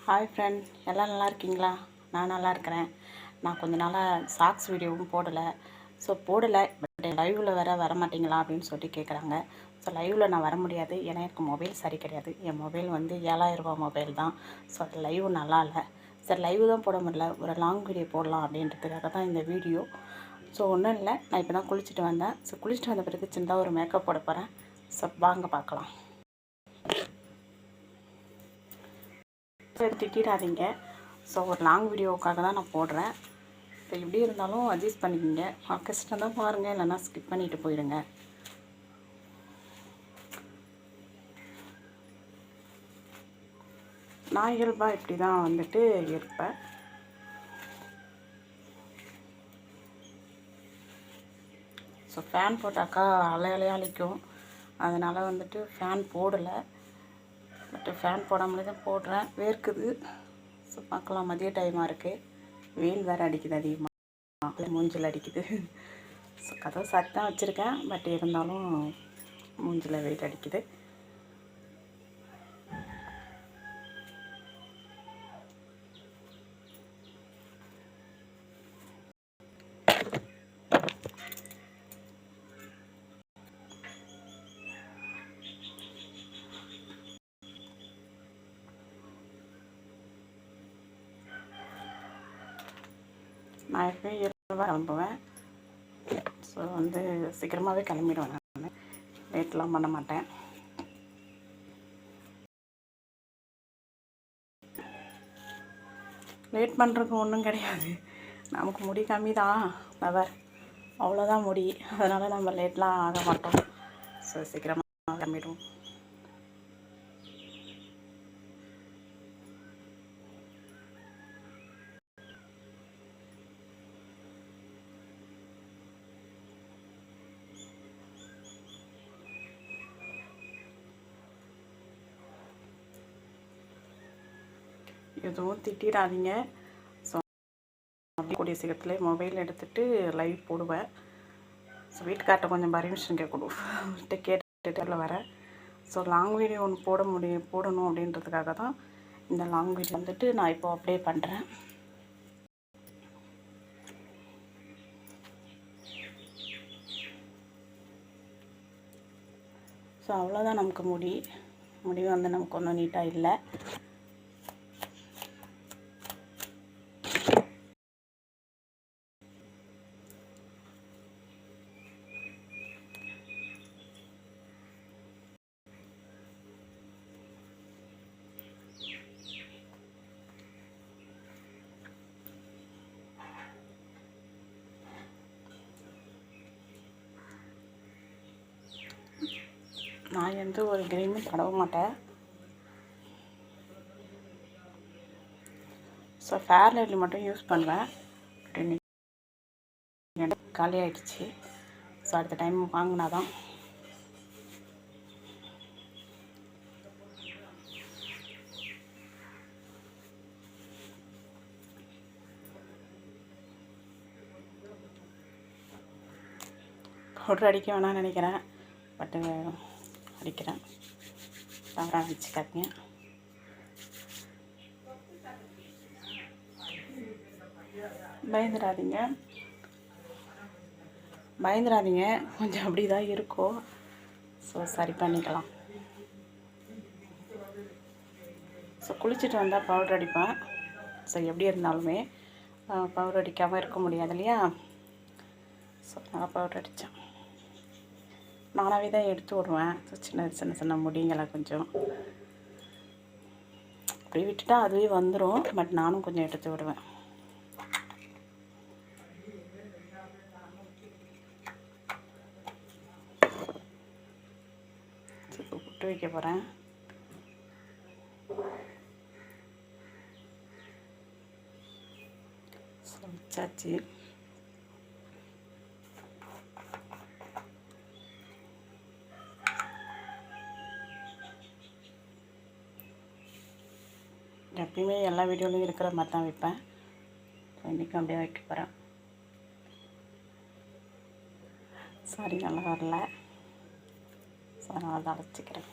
Hi friend, எல்லாம் நல்லா இருக்கீங்களா? நான் நல்லா இருக்கிறேன். நான் கொஞ்ச நாளாக ஷார்ட்ஸ் வீடியோவும் போடலை. போடலை, பட் லைவில் வர மாட்டீங்களா அப்படின்னு சொல்லிட்டு கேட்குறாங்க. லைவில் நான் வர முடியாது, ஏன்னா எனக்கு மொபைல் சரி கிடையாது. என் மொபைல் வந்து 7000 ரூபா மொபைல் தான். அது லைவ் நல்லா இல்லை. லைவ் தான் போட முடியல, ஒரு லாங் வீடியோ போடலாம் அப்படின்றதுக்காக தான் இந்த வீடியோ. ஒன்றும் இல்லை, நான் இப்போ தான் குளிச்சுட்டு வந்தேன். குளிச்சுட்டு வந்த பிறகு சின்னதாக ஒரு மேக்கப் போட போகிறேன். வாங்க பார்க்கலாம். திட்டிடாதீங்க. ஒரு லாங் வீடியோவுக்காக தான் நான் போடுறேன். எப்படி இருந்தாலும் அட்ஜஸ்ட் பண்ணிக்கோங்க. கஷ்டம் தான் பாருங்கள், இல்லைன்னா ஸ்கிப் பண்ணிவிட்டு போயிடுங்க. நான் இயல்பாக இப்படி தான் வந்துட்டு இருப்பேன். ஃபேன் போட்டாக்கா அலையலைக்கும், அதனால் வந்துட்டு ஃபேன் போடலை. பட் ஃபேன் போடாமலே தான் போடுறேன். வேர்க்குது. பார்க்கலாம், மதிய டைமாக இருக்குது. வெயில் வேறு அடிக்குது அதிகமாக, மூஞ்சில் அடிக்குது. கதவை சத்தம் வச்சுருக்கேன், பட் இருந்தாலும் மூஞ்சில் வெயில் அடிக்குது. நான் எப்பயும் இயல்பாக கிளம்புவேன். வந்து சீக்கிரமாகவே கிளம்பிடுவேன். நான் லேட்லாம் பண்ண மாட்டேன். லேட் பண்ணுறதுக்கு ஒன்றும் கிடையாது. நமக்கு முடி கம்மி தான், அவ்வளோதான் முடி. அதனால் நம்ம லேட்லாம் ஆக மாட்டோம். சீக்கிரமாக கிளம்பிடுவோம். எதுவும் திட்டிடாதீங்க. கூடிய சீக்கிரத்தில் மொபைல் எடுத்துகிட்டு லைவ் போடுவேன். வீட்டுக்கார்ட்ட கொஞ்சம் பர்மிஷன் கேட்டுட்டு வரேன். லாங் வீடியோ ஒன்று போடணும் அப்படின்றதுக்காக தான் இந்த லாங் வீடியோ வந்துட்டு நான் இப்போ அப்டே பண்ணுறேன். அவ்வளோதான். நமக்கு முடி வந்து நமக்கு ஒன்றும் நீட்டாக இல்லை. நான் எந்த ஒரு கிரீமும் தடவ மாட்டேன். ஃபேர் லைட்லி மட்டும் யூஸ் பண்ணுவேன். காலி ஆகிடுச்சு. அடுத்த டைம் வாங்கினா தான். பவுடர் அடிக்க வேணாம்னு நினைக்கிறேன், பட்டு அடிக்கிறேன். தவறாக நினச்சிக்காதீங்க. பயந்துடாதீங்க. கொஞ்சம் அப்படி தான் இருக்கும். சரி பண்ணிக்கலாம். குளிச்சுட்டு வந்தால் பவுடர் அடிப்பேன். எப்படி இருந்தாலுமே பவுடர் அடிக்காமல் இருக்க முடியாது இல்லையா? நான் பவுடர் அடித்தேன். நானாகவே தான் எடுத்து விடுவேன். சின்ன சின்ன முடிங்கெல்லாம் கொஞ்சம் அப்படி விட்டுட்டா அதுவே வந்துடும். பட் நானும் கொஞ்சம் எடுத்து விடுவேன். புட்டு வைக்க போகிறேன். வச்சாச்சு. எப்பயுமே எல்லா வீடியோலையும் இருக்கிற மாதிரி தான் வைப்பேன். இன்றைக்கும் அப்படியே வைக்க போகிறேன். சாரி, நல்லா வரல. நான் தான் அழைச்சிக்கிறேன்.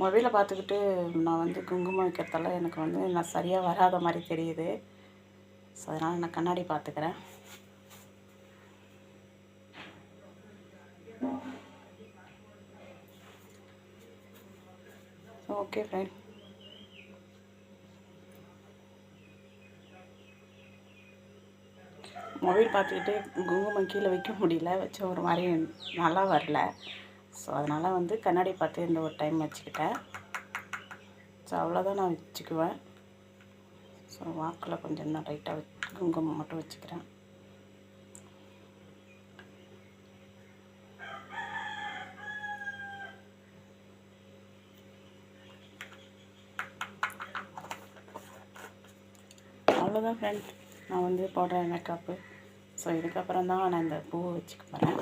மொபைலை பார்த்துக்கிட்டு நான் வந்து குங்குமம் வைக்கிறதால எனக்கு வந்து நான் சரியாக வராத மாதிரி தெரியுது. ஸோ அதனால் நான் கண்ணாடி பார்த்துக்கிறேன். Okay friend. மொபைல் பார்த்துக்கிட்டு குங்குமம் கீழே வைக்க முடியல, வச்ச ஒரு மாதிரி நல்லா வரல. ஸோ அதனால் வந்து கண்ணாடி பார்த்து இந்த ஒரு டைம் வச்சுக்கிட்டேன். ஸோ அவ்வளோதான் நான் வச்சுக்குவேன். ஸோ வாக்கில் கொஞ்சம் இன்னும் லைட்டாக குங்குமம் மட்டும் வச்சுக்கிறேன். அவ்வளோதான் ஃப்ரெண்ட், நான் வந்து போடுற மேக்கப்பு. ஸோ இதுக்கப்புறம் தான் நான் இந்த பூவை வச்சுக்க போகிறேன்.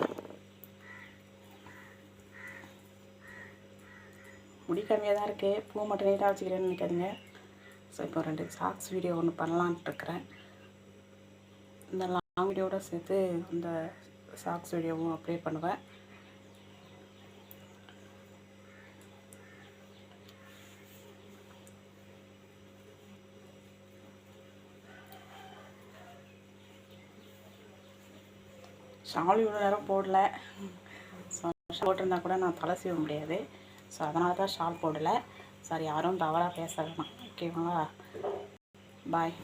முடி கம்மியாக தான் இருக்குது, பூ மட்டும் நீட்டாக வச்சுக்கிறேன்னு நினைக்காதீங்க. ஸோ இப்போ 2 சாக்ஸ் வீடியோ ஒன்று பண்ணலான்ட்டு இருக்கிறேன். இந்த லாங் வீடியோட சேர்த்து இந்த சாக்ஸ் வீடியோவும் அப்லோட் பண்ணுவேன். ஷால் இவ்வளோ நேரம் போடல. ஸோ போட்டிருந்தா கூட நான் தலை சீவ முடியாது. ஸோ அதனால தான் ஷால் போடலை. சாரி, யாரும் தவறாக பேச வேணாம், ஓகேங்களா? பாய்.